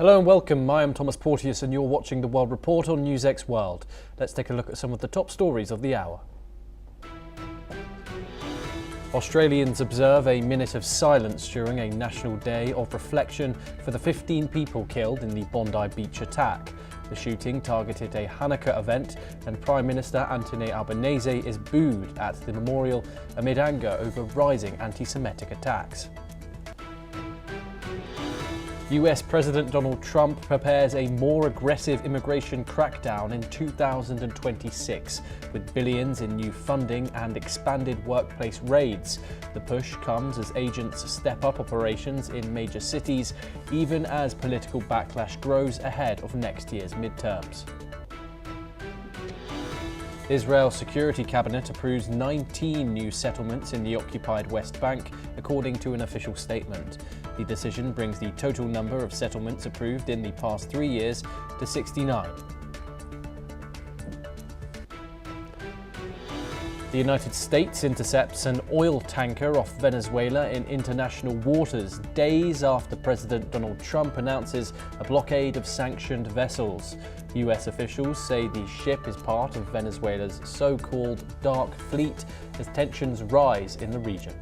Hello and welcome, I am Thomas Porteous and you're watching The World Report on NewsX World. Let's take a look at some of the top stories of the hour. Australians observe a minute of silence during a national day of reflection for the 15 people killed in the Bondi beach attack. The shooting targeted a Hanukkah event and Prime Minister Anthony Albanese is booed at the memorial amid anger over rising anti-Semitic attacks. US President Donald Trump prepares a more aggressive immigration crackdown in 2026, with billions in new funding and expanded workplace raids. The push comes as agents step up operations in major cities, even as political backlash grows ahead of next year's midterms. Israel's Security Cabinet approves 19 new settlements in the occupied West Bank, according to an official statement. The decision brings the total number of settlements approved in the past 3 years to 69. The United States intercepts an oil tanker off Venezuela in international waters, days after President Donald Trump announces a blockade of sanctioned vessels. US officials say the ship is part of Venezuela's so-called Dark Fleet as tensions rise in the region.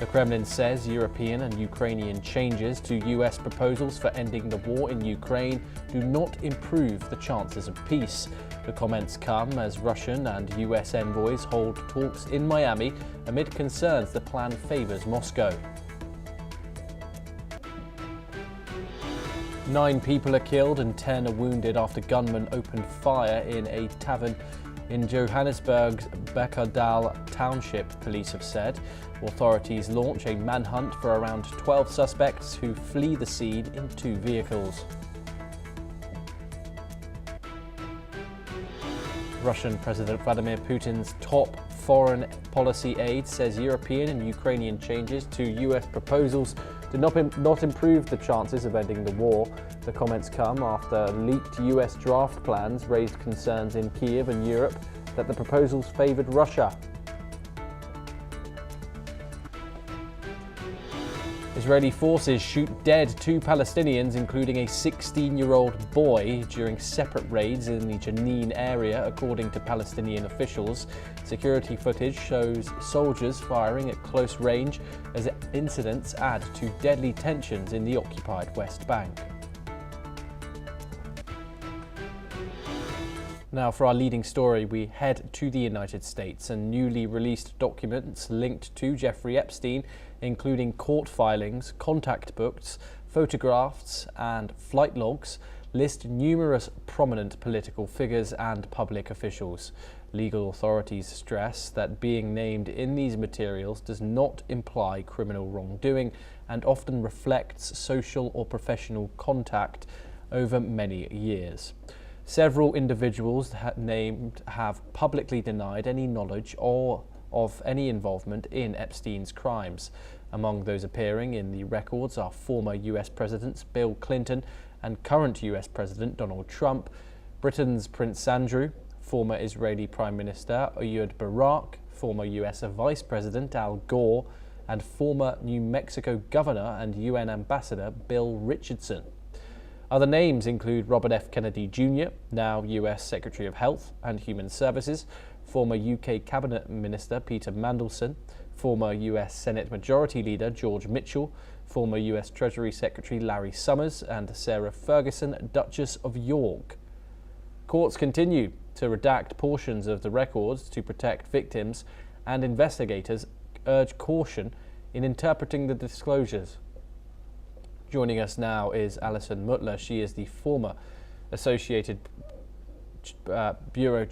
The Kremlin says European and Ukrainian changes to US proposals for ending the war in Ukraine do not improve the chances of peace. The comments come as Russian and US envoys hold talks in Miami amid concerns the plan favors Moscow. 9 people are killed and 10 are wounded after gunmen opened fire in a tavern in Johannesburg's Bekerdal Township, police have said. Authorities launch a manhunt for around 12 suspects who flee the scene in 2 vehicles. Russian President Vladimir Putin's top foreign policy aide says European and Ukrainian changes to US proposals do not improve the chances of ending the war. The comments come after leaked US draft plans raised concerns in Kiev and Europe that the proposals favoured Russia. Israeli forces shoot dead 2 Palestinians, including a 16-year-old boy, during separate raids in the Jenin area, according to Palestinian officials. Security footage shows soldiers firing at close range as incidents add to deadly tensions in the occupied West Bank. Now for our leading story, we head to the United States, and newly released documents linked to Jeffrey Epstein, including court filings, contact books, photographs and flight logs, list numerous prominent political figures and public officials. Legal authorities stress that being named in these materials does not imply criminal wrongdoing and often reflects social or professional contact over many years. Several individuals named have publicly denied any knowledge or of any involvement in Epstein's crimes. Among those appearing in the records are former US Presidents Bill Clinton and current US President Donald Trump, Britain's Prince Andrew, former Israeli Prime Minister Ehud Barak, former US Vice President Al Gore, and former New Mexico Governor and UN Ambassador Bill Richardson. Other names include Robert F. Kennedy Jr., now US Secretary of Health and Human Services, former UK Cabinet Minister Peter Mandelson, former US Senate Majority Leader George Mitchell, former US Treasury Secretary Larry Summers, and Sarah Ferguson, Duchess of York. Courts continue to redact portions of the records to protect victims, and investigators urge caution in interpreting the disclosures. Joining us now is Alison Mutler. She is the former Associated Press Bureau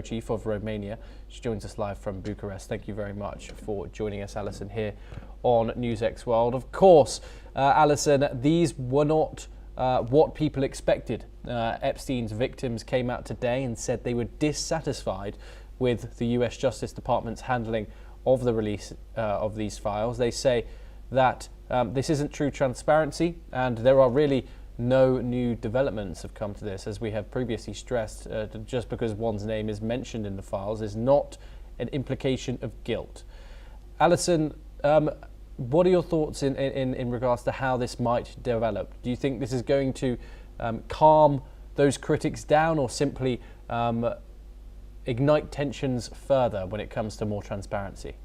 Chief of Romania. She joins us live from Bucharest. Thank you very much for joining us, Alison, here on NewsX World. Of course, Alison, these were not what people expected. Epstein's victims came out today and said they were dissatisfied with the US Justice Department's handling of the release of these files. They say that this isn't true transparency, and there are really no new developments have come to this. As we have previously stressed, just because one's name is mentioned in the files is not an implication of guilt. Alison, What are your thoughts in regards to how this might develop? Do you think this is going to calm those critics down, or simply ignite tensions further when it comes to more transparency?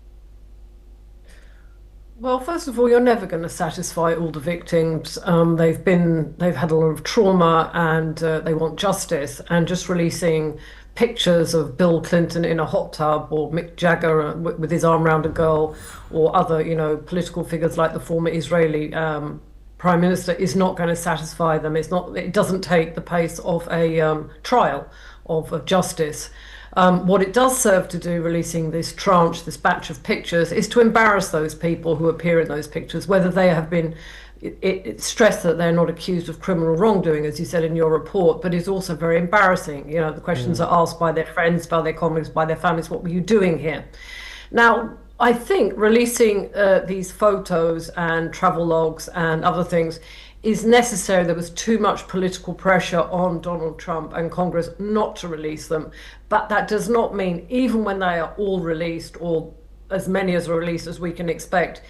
Well, first of all, you're never going to satisfy all the victims. They've had a lot of trauma, and they want justice. And just releasing pictures of Bill Clinton in a hot tub, or Mick Jagger with his arm around a girl, or other, political figures like the former Israeli prime minister, is not going to satisfy them. It's not. It doesn't take the pace of a trial of justice. What it does serve to do, releasing this tranche, this batch of pictures, is to embarrass those people who appear in those pictures, whether they have been. It's stressed that they're not accused of criminal wrongdoing, as you said in your report, but it's also very embarrassing. The questions are asked by their friends, by their colleagues, by their families. What were you doing here? Now, I think releasing these photos and travel logs and other things is necessary. There was too much political pressure on Donald Trump and Congress not to release them. But that does not mean, even when they are all released, or as many as are released as we can expect,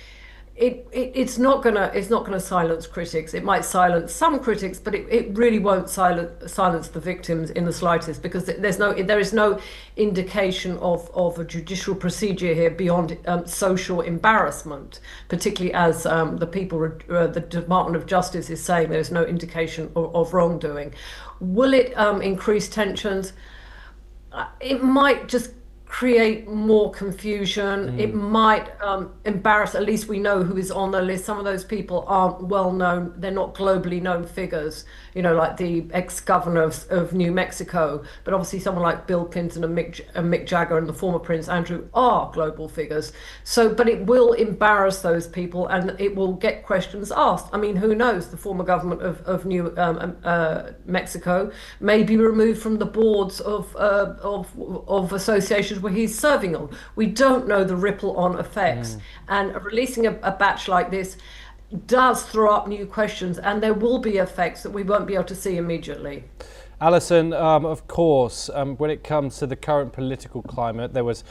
it's not gonna silence critics. It might silence some critics, but it really won't silence the victims in the slightest, because there is no indication of a judicial procedure here beyond social embarrassment, particularly as the Department of Justice is saying there's no indication of wrongdoing. Will it increase tensions? It might just create more confusion. It might embarrass. At least we know who is on the list. Some of those people aren't well known. They're not globally known figures, like the ex-governor of New Mexico. But obviously someone like Bill Clinton and Mick Jagger and the former Prince Andrew are global figures. But it will embarrass those people, and it will get questions asked. I mean, who knows? The former government of New Mexico may be removed from the boards of associations where he's serving on. We don't know the ripple-on effects, and releasing a batch like this does throw up new questions, and there will be effects that we won't be able to see immediately. Alison, of course, when it comes to the current political climate, there was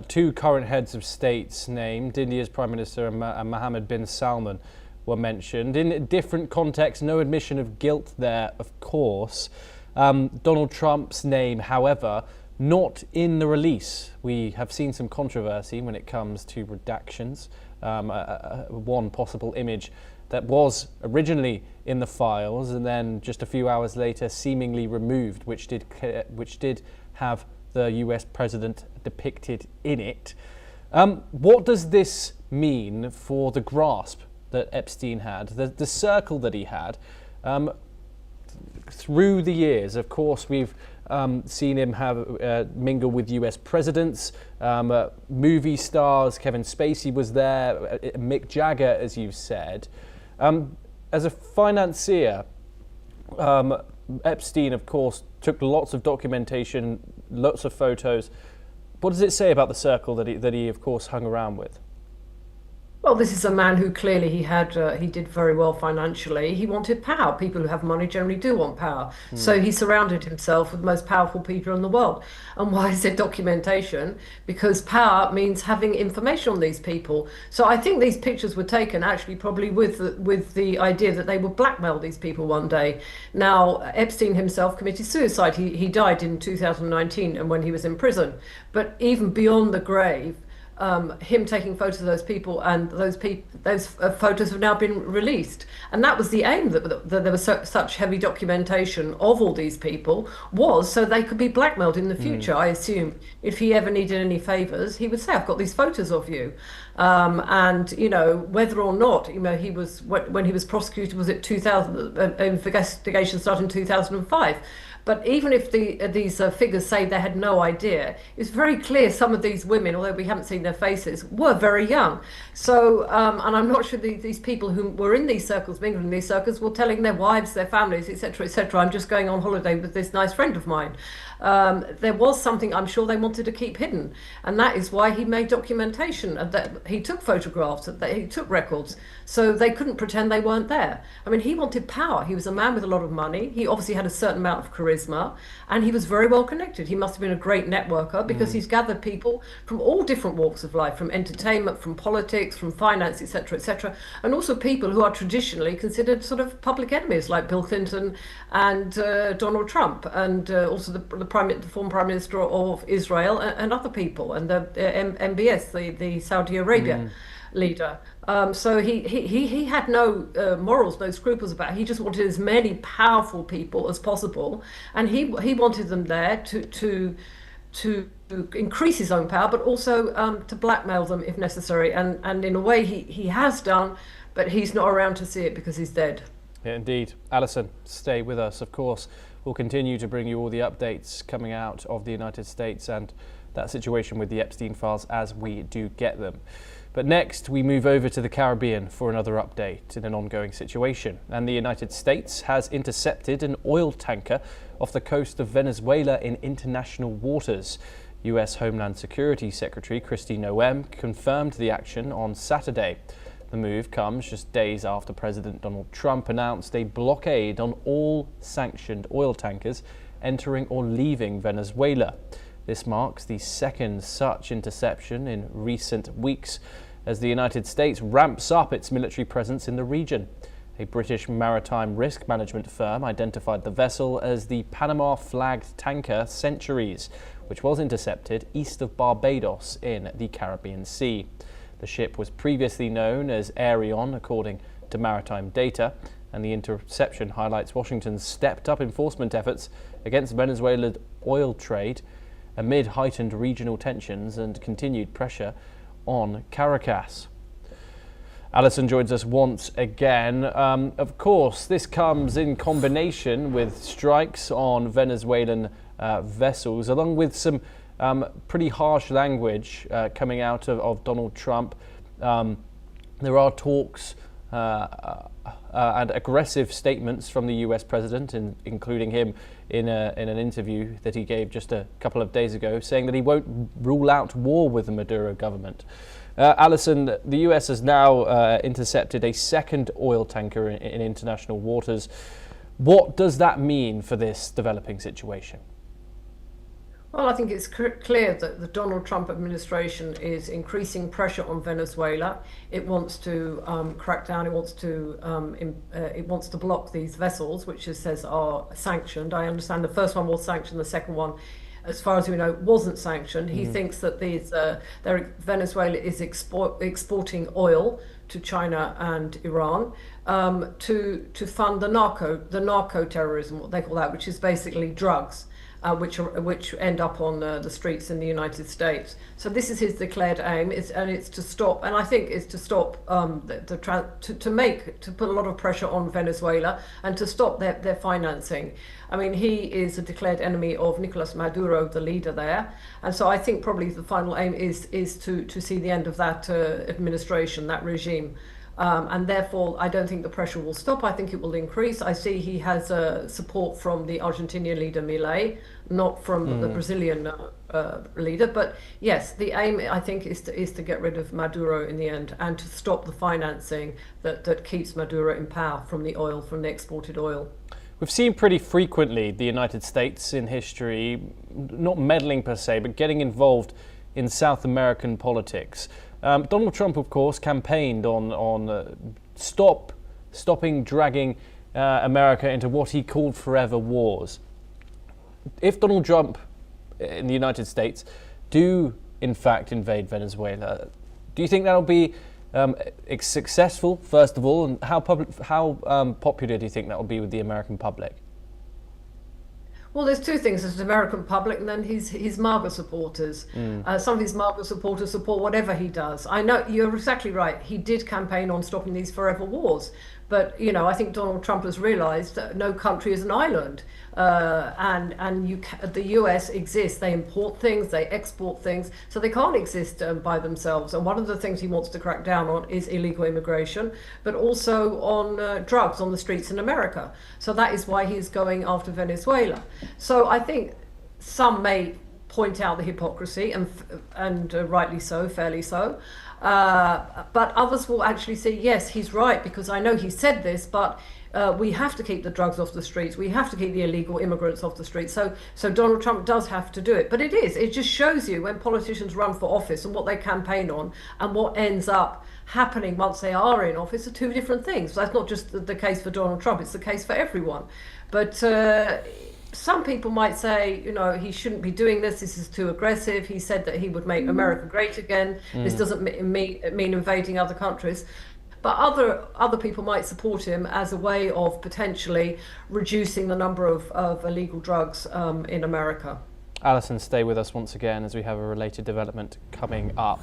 two current heads of states named. India's Prime Minister and Mohammed bin Salman were mentioned. In different contexts, no admission of guilt there, of course. Donald Trump's name, however, not in the release. We have seen some controversy when it comes to redactions. One possible image that was originally in the files and then just a few hours later seemingly removed, which did have the US president depicted in it. What does this mean for the grasp that Epstein had, the circle that he had? Through the years, of course, we've seen him have mingle with US presidents, movie stars. Kevin Spacey was there, Mick Jagger, as you said. As a financier, Epstein, of course, took lots of documentation, lots of photos. What does it say about the circle that he of course, hung around with? Well, this is a man who clearly he did very well financially. He wanted power. People who have money generally do want power. So he surrounded himself with the most powerful people in the world. And why is there documentation? Because power means having information on these people. So I think these pictures were taken actually probably with the idea that they would blackmail these people one day. Now, Epstein himself committed suicide. He died in 2019 and when he was in prison. But even beyond the grave, him taking photos of those people, and those photos have now been released, and that was the aim, that there was such heavy documentation of all these people, was so they could be blackmailed in the future. I assume if he ever needed any favors, he would say, I've got these photos of you, and whether or not he was, when he was prosecuted, was it 2000, investigation started in 2005. But even if these figures say they had no idea, it's very clear some of these women, although we haven't seen their faces, were very young. So, and I'm not sure these people who were in these circles, mingling in these circles, were telling their wives, their families, etc., etc. I'm just going on holiday with this nice friend of mine. there was something I'm sure they wanted to keep hidden. And that is why he made documentation, and that he took photographs, that he took records, so they couldn't pretend they weren't there. I mean, he wanted power. He was a man with a lot of money. He obviously had a certain amount of charisma, and he was very well connected. He must have been a great networker, because he's gathered people from all different walks of life, from entertainment, from politics, from finance, etc., and also people who are traditionally considered sort of public enemies, like Bill Clinton and Donald Trump, and also the former Prime Minister of Israel, and other people, and the MBS, the Saudi Arabia leader. So he had no morals, no scruples about it. He just wanted as many powerful people as possible, and he wanted them there to increase his own power, but also to blackmail them if necessary. And in a way, he has done, but he's not around to see it because he's dead. Yeah, indeed. Alison, stay with us, of course. We'll continue to bring you all the updates coming out of the United States and that situation with the Epstein files as we do get them. But next, we move over to the Caribbean for another update in an ongoing situation. And the United States has intercepted an oil tanker off the coast of Venezuela in international waters. US Homeland Security Secretary Kristi Noem confirmed the action on Saturday. The move comes just days after President Donald Trump announced a blockade on all sanctioned oil tankers entering or leaving Venezuela. This marks the second such interception in recent weeks as the United States ramps up its military presence in the region. A British maritime risk management firm identified the vessel as the Panama-flagged tanker Centuries, which was intercepted east of Barbados in the Caribbean Sea. The ship was previously known as Arion, according to maritime data, and the interception highlights Washington's stepped-up enforcement efforts against Venezuela's oil trade amid heightened regional tensions and continued pressure on Caracas. Alison joins us once again. Of course, this comes in combination with strikes on Venezuelan vessels, along with some pretty harsh language coming out of Donald Trump. There are talks and aggressive statements from the US president, including him in an interview that he gave just a couple of days ago, saying that he won't rule out war with the Maduro government. Alison, the US has now intercepted a second oil tanker in international waters. What does that mean for this developing situation? Well, I think it's clear that the Donald Trump administration is increasing pressure on Venezuela. It wants to crack down. It wants to block these vessels, which it says are sanctioned. I understand the first one was sanctioned. The second one, as far as we know, wasn't sanctioned. He thinks that Venezuela is exporting oil to China and Iran to fund the narco terrorism, what they call that, which is basically drugs. Which end up on the streets in the United States. So this is his declared aim, it's to stop, and I think it's to stop to put a lot of pressure on Venezuela and to stop their financing. I mean, he is a declared enemy of Nicolas Maduro, the leader there, and so I think probably the final aim is to see the end of that administration, that regime. And therefore, I don't think the pressure will stop. I think it will increase. I see he has support from the Argentinian leader Milei, not from the Brazilian leader. But yes, the aim, I think, is to get rid of Maduro in the end and to stop the financing that keeps Maduro in power from the exported oil. We've seen pretty frequently the United States in history, not meddling per se, but getting involved in South American politics. Donald Trump, of course, campaigned on stopping dragging America into what he called forever wars. If Donald Trump in the United States do, in fact, invade Venezuela, do you think that'll be successful, first of all, and how popular do you think that will be with the American public? Well, there's two things. There's the American public and then his MAGA supporters. Some of his MAGA supporters support whatever he does. I know you're exactly right. He did campaign on stopping these forever wars. But, you know, I think Donald Trump has realized that no country is an island. The US exists. They import things, they export things, so they can't exist by themselves. And one of the things he wants to crack down on is illegal immigration, but also on drugs on the streets in America. So that is why he's going after Venezuela. So I think some may point out the hypocrisy, and rightly so, fairly so. But others will actually say, yes, he's right, because I know he said this, but we have to keep the drugs off the streets. We have to keep the illegal immigrants off the streets. So Donald Trump does have to do it. But it just shows you when politicians run for office and what they campaign on and what ends up happening once they are in office are two different things. That's not just the case for Donald Trump, it's the case for everyone. But some people might say, he shouldn't be doing this. This is too aggressive. He said that he would make America great again. This doesn't mean invading other countries. But other people might support him as a way of potentially reducing the number of illegal drugs in America. Alison, stay with us once again as we have a related development coming up.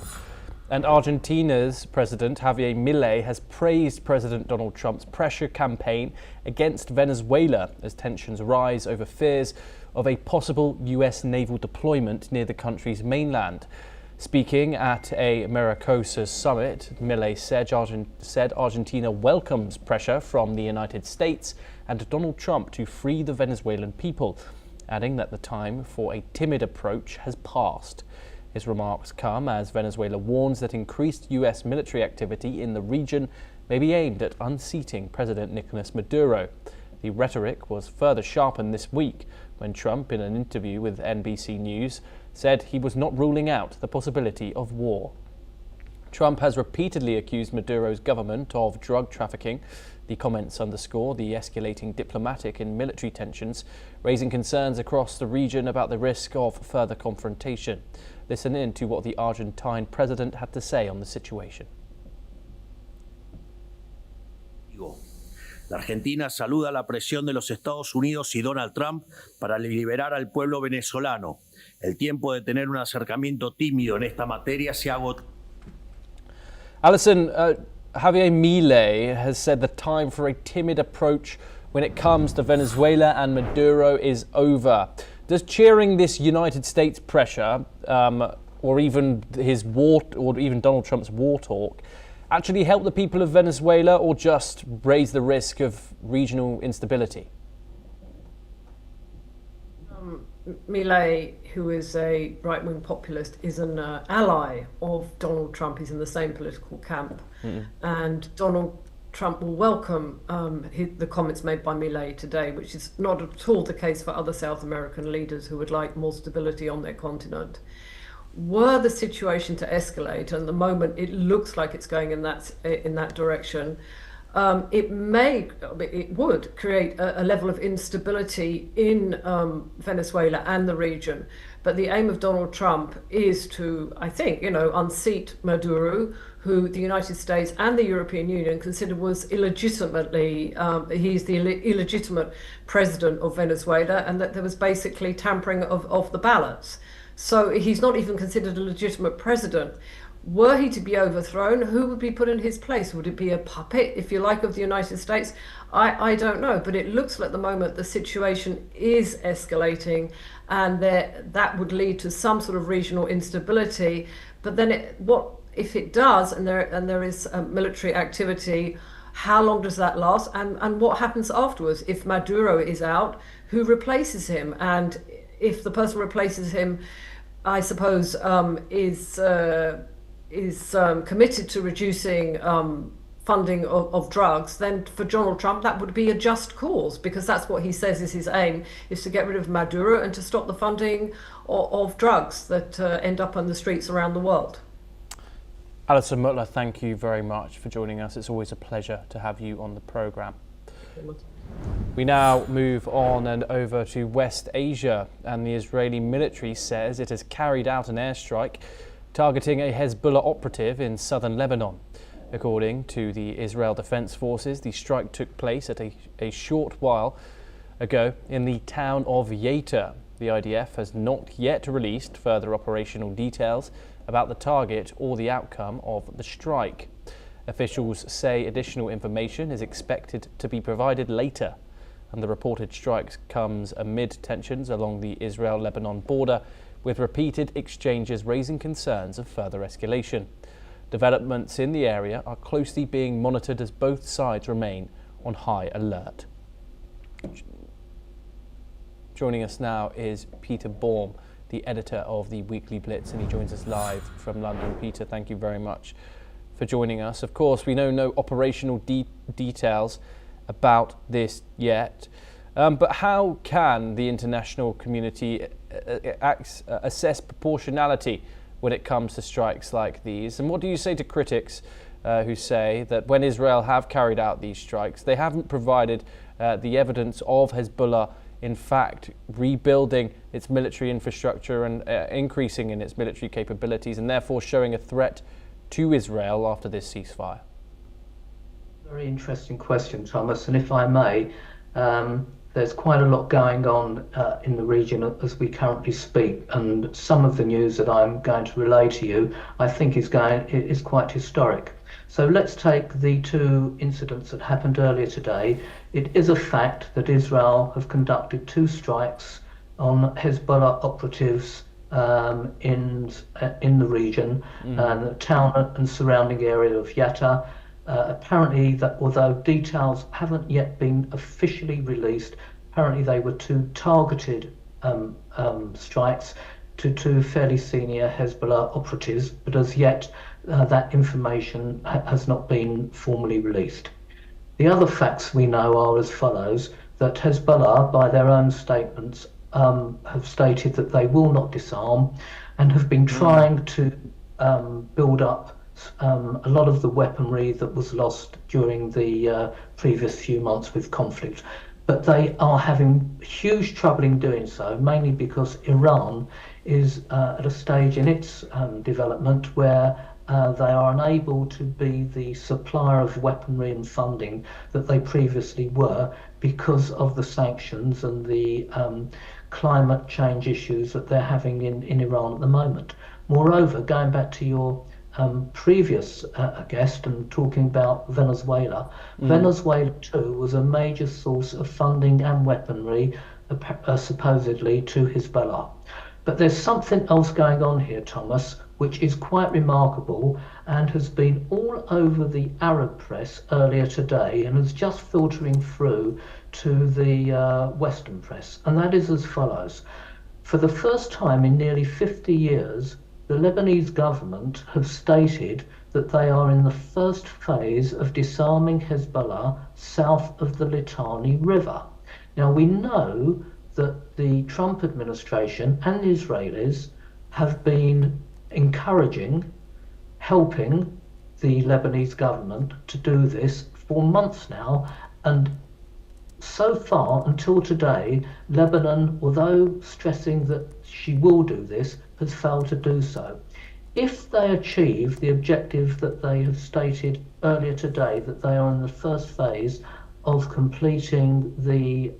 And Argentina's President Javier Milei has praised President Donald Trump's pressure campaign against Venezuela as tensions rise over fears of a possible US naval deployment near the country's mainland. Speaking at a Maricosa summit, Milei said Argentina welcomes pressure from the United States and Donald Trump to free the Venezuelan people, adding that the time for a timid approach has passed. His remarks come as Venezuela warns that increased US military activity in the region may be aimed at unseating President Nicolas Maduro. The rhetoric was further sharpened this week when Trump, in an interview with NBC News, said he was not ruling out the possibility of war. Trump has repeatedly accused Maduro's government of drug trafficking. The comments underscore the escalating diplomatic and military tensions, raising concerns across the region about the risk of further confrontation. Listen in to what the Argentine president had to say on the situation. La Argentina saluda la presión de los Estados Unidos y Donald Trump para liberar al pueblo venezolano. El tiempo de tener un acercamiento tímido en esta materia se agotó. Alison, Javier Milei has said the time for a timid approach when it comes to Venezuela and Maduro is over. Does cheering this United States pressure, or even his war, or even Donald Trump's war talk, actually help the people of Venezuela, or just raise the risk of regional instability? Milei, who is a right-wing populist, is an ally of Donald Trump. He's in the same political camp. And Donald Trump will welcome the comments made by Milei today, which is not at all the case for other South American leaders who would like more stability on their continent. Were the situation to escalate, and at the moment it looks like it's going in that direction, it would create a level of instability in Venezuela and the region. But the aim of Donald Trump is to, I think, unseat Maduro, who the United States and the European Union consider was illegitimately, he's the illegitimate president of Venezuela, and that there was basically tampering of the ballots. So he's not even considered a legitimate president. Were he to be overthrown, who would be put in his place? Would it be a puppet, if you like, of the United States? I don't know, but it looks like at the moment the situation is escalating, and that would lead to some sort of regional instability. But then what if it does, and there is military activity? How long does that last, and what happens afterwards? If Maduro is out, who replaces him? And if the person replaces him, I suppose, is committed to reducing funding of drugs, then for Donald Trump that would be a just cause, because that's what he says is his aim, is to get rid of Maduro and to stop the funding of drugs that end up on the streets around the world. Alison Mutler, thank you very much for joining us. It's always a pleasure to have you on the programme. We now move on and over to West Asia, and the Israeli military says it has carried out an airstrike targeting a Hezbollah operative in southern Lebanon. According to the Israel Defense Forces, the strike took place at a short while ago in the town of Yaita. The IDF has not yet released further operational details about the target or the outcome of the strike. Officials say additional information is expected to be provided later, and the reported strike comes amid tensions along the Israel-Lebanon border, with repeated exchanges raising concerns of further escalation. Developments in the area are closely being monitored as both sides remain on high alert. Joining us now is Peter Baum, the editor of the Weekly Blitz, and he joins us live from London. Peter, thank you very much for joining us. Of course, we know no operational details about this yet, but how can the international community assess proportionality when it comes to strikes like these? And what do you say to critics who say that when Israel have carried out these strikes, they haven't provided the evidence of Hezbollah in fact rebuilding its military infrastructure and increasing in its military capabilities, and therefore showing a threat to Israel after this ceasefire? Very interesting question, Thomas, and if I may, there's quite a lot going on in the region as we currently speak, and some of the news that I'm going to relay to you I think is quite historic. So let's take the two incidents that happened earlier today. It is a fact that Israel have conducted two strikes on Hezbollah operatives in the region, the town and surrounding area of Yatta. Apparently, that although details haven't yet been officially released, apparently they were two targeted strikes to two fairly senior Hezbollah operatives, but as yet that information has not been formally released. The other facts we know are as follows: that Hezbollah, by their own statements, have stated that they will not disarm and have been trying to build up a lot of the weaponry that was lost during the previous few months with conflict. But they are having huge trouble in doing so, mainly because Iran is at a stage in its development where they are unable to be the supplier of weaponry and funding that they previously were because of the sanctions and the climate change issues that they're having in Iran at the moment. Moreover, going back to your previous guest and talking about Venezuela, Venezuela too was a major source of funding and weaponry supposedly to Hezbollah. But there's something else going on here, Thomas, which is quite remarkable and has been all over the Arab press earlier today and is just filtering through to the Western press. And that is as follows. For the first time in nearly 50 years, the Lebanese government have stated that they are in the first phase of disarming Hezbollah south of the Litani River. Now, we know that the Trump administration and the Israelis have been encouraging, helping the Lebanese government to do this for months now, and so far until today, Lebanon, although stressing that she will do this, has failed to do so. If they achieve the objective that they have stated earlier today, that they are in the first phase of completing the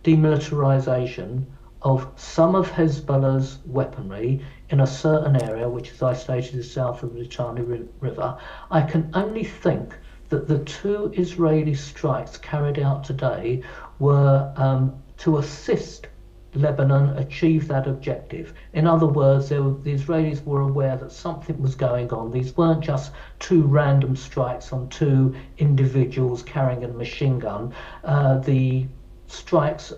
demilitarization of some of Hezbollah's weaponry in a certain area, which, as I stated, is south of the Litani River, I can only think that the two Israeli strikes carried out today were to assist Lebanon achieve that objective. In other words, the Israelis were aware that something was going on. These weren't just two random strikes on two individuals carrying a machine gun. The strikes,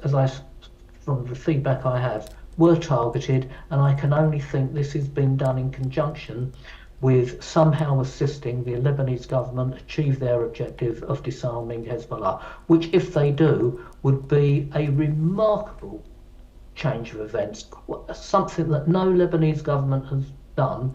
from the feedback I have, were targeted, and I can only think this has been done in conjunction with somehow assisting the Lebanese government achieve their objective of disarming Hezbollah, which, if they do, would be a remarkable change of events, something that no Lebanese government has done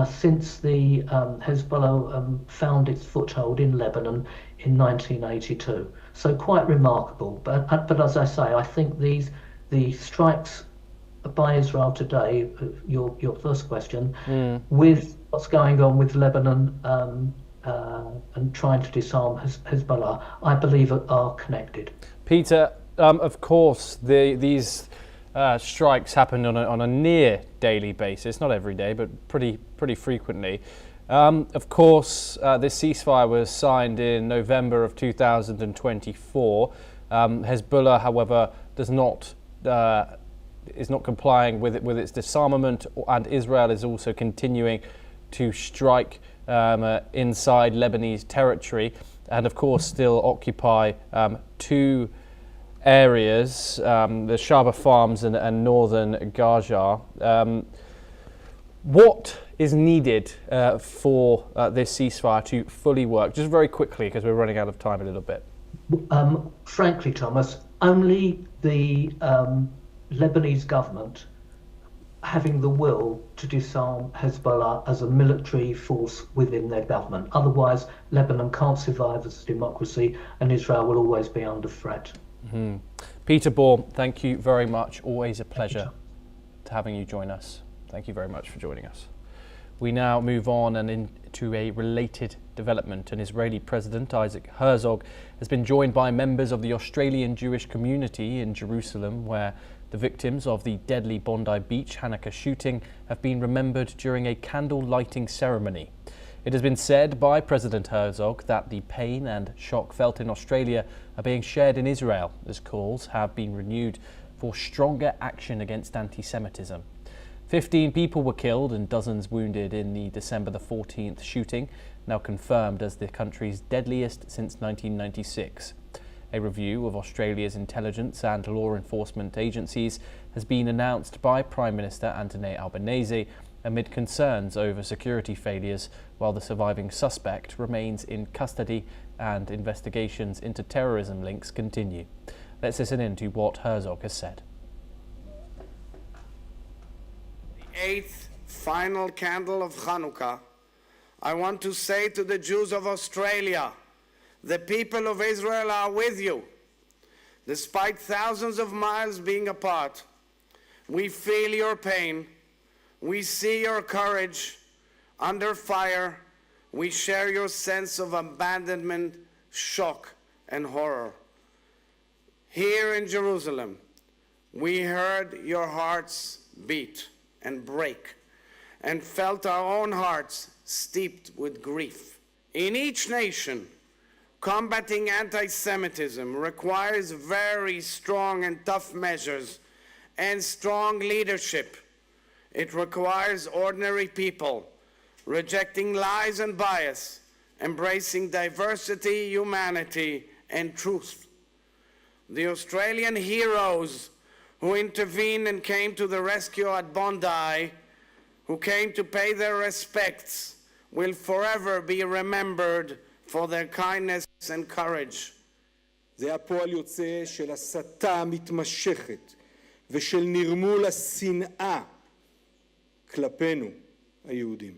since the Hezbollah found its foothold in Lebanon in 1982. So quite remarkable. But as I say, I think the strikes by Israel today, your first question, with what's going on with Lebanon and trying to disarm Hezbollah, I believe are connected. Peter, of course, these strikes happen on a near daily basis, not every day, but pretty frequently. Of course, this ceasefire was signed in November of 2024. Hezbollah, however, is not complying with its disarmament, and Israel is also continuing to strike inside Lebanese territory, and of course still occupy two areas, the Shaba Farms and northern Gaza. What is needed for this ceasefire to fully work? Just very quickly, because we're running out of time a little bit. Frankly, Thomas, only the Lebanese government having the will to disarm Hezbollah as a military force within their government. Otherwise, Lebanon can't survive as a democracy, and Israel will always be under threat. Mm-hmm. Peter Bohr, thank you very much. Always a pleasure to having you join us. Thank you very much for joining us. We now move on and into a related development. An Israeli President, Isaac Herzog, has been joined by members of the Australian Jewish community in Jerusalem, where the victims of the deadly Bondi Beach Hanukkah shooting have been remembered during a candle lighting ceremony. It has been said by President Herzog that the pain and shock felt in Australia are being shared in Israel, as calls have been renewed for stronger action against anti-Semitism. 15 people were killed and dozens wounded in the December the 14th shooting, now confirmed as the country's deadliest since 1996. A review of Australia's intelligence and law enforcement agencies has been announced by Prime Minister Anthony Albanese amid concerns over security failures, while the surviving suspect remains in custody and investigations into terrorism links continue. Let's listen in to what Herzog has said. Eighth final candle of Hanukkah, I want to say to the Jews of Australia, the people of Israel are with you. Despite thousands of miles being apart, we feel your pain, we see your courage. Under fire, we share your sense of abandonment, shock, and horror. Here in Jerusalem, we heard your hearts beat and break, and felt our own hearts steeped with grief. In each nation, combating anti-Semitism requires very strong and tough measures and strong leadership. It requires ordinary people rejecting lies and bias, embracing diversity, humanity, and truth. The Australian heroes who intervened and came to the rescue at Bondi, who came to pay their respects, will forever be remembered for their kindness and courage. זה הפועל יוצא של הסתה מתמשכת ושל נרמול השנאה כלפינו היהודים.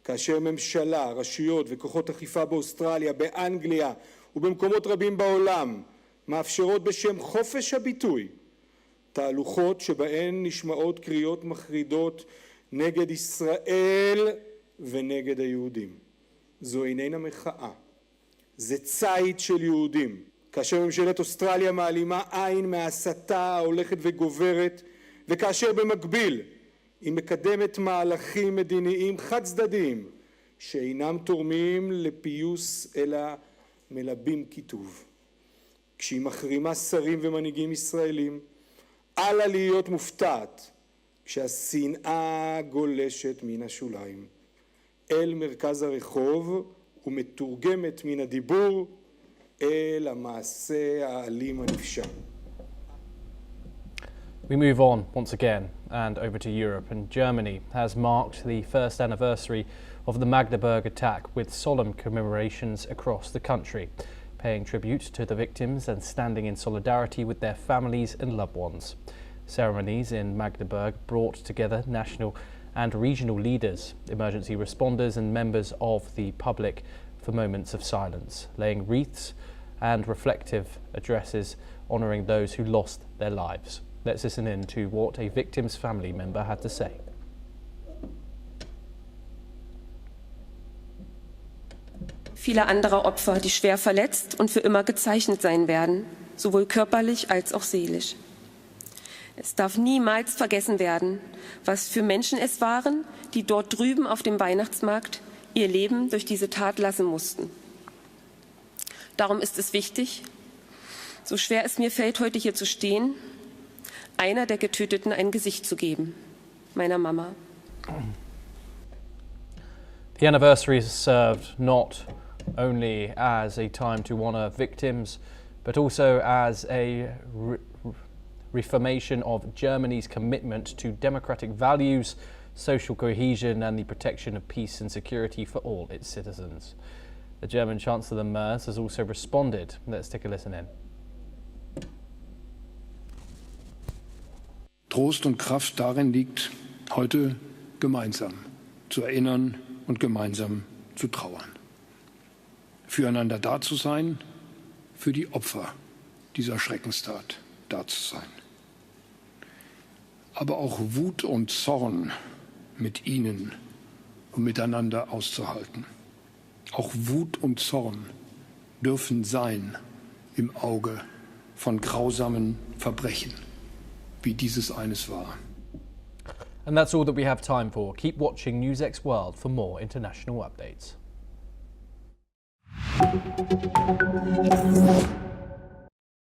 כאשר ממשלה, רשויות וכוחות אכיפה באוסטרליה, באנגליה ובמקומות רבים בעולם מאפשרות בשם חופש הביטוי תהלוכות שבהן נשמעות קריאות מחרידות נגד ישראל ונגד היהודים. זו איננה מחאה, זה ציד של יהודים. כאשר ממשלת אוסטרליה מעלימה עין מההסתה ההולכת וגוברת, וכאשר במקביל היא מקדמת מהלכים מדיניים חד צדדיים שאינם תורמים לפיוס אלא מלבים קיטוב. כשהיא מחרימה שרים ומנהיגים ישראלים, אל להיות מופתעת כשהשנאה גולשת מן השוליים אל מרכז הרחוב ומתורגמת מן הדיבור אל המעשה האלים הנפשע. We move on once again and over to Europe, and Germany has marked the first anniversary of the Magdeburg attack with solemn commemorations across the country, paying tribute to the victims and standing in solidarity with their families and loved ones. Ceremonies in Magdeburg brought together national and regional leaders, emergency responders and members of the public for moments of silence, laying wreaths and reflective addresses honouring those who lost their lives. Let's listen in to what a victim's family member had to say. Viele andere Opfer, die schwer verletzt und für immer gezeichnet sein werden, sowohl körperlich als auch seelisch. Es darf niemals vergessen werden, was für Menschen es waren, die dort drüben auf dem Weihnachtsmarkt ihr Leben durch diese Tat lassen mussten. Darum ist es wichtig, so schwer es mir fällt, heute hier zu stehen, einer der Getöteten ein Gesicht zu geben, meiner Mama. The anniversary is served not only as a time to honour victims, but also as a reaffirmation of Germany's commitment to democratic values, social cohesion and the protection of peace and security for all its citizens. The German Chancellor Merz has also responded. Let's take a listen in. Trost und Kraft darin liegt, heute gemeinsam zu erinnern und gemeinsam zu trauern. Füreinander da zu sein, für die Opfer dieser Schreckenstat da zu sein. Aber auch Wut und Zorn mit ihnen und miteinander auszuhalten. Auch Wut und Zorn dürfen sein im Auge von grausamen Verbrechen, wie dieses eines war. And that's all that we have time for. Keep watching NewsX World for more international updates.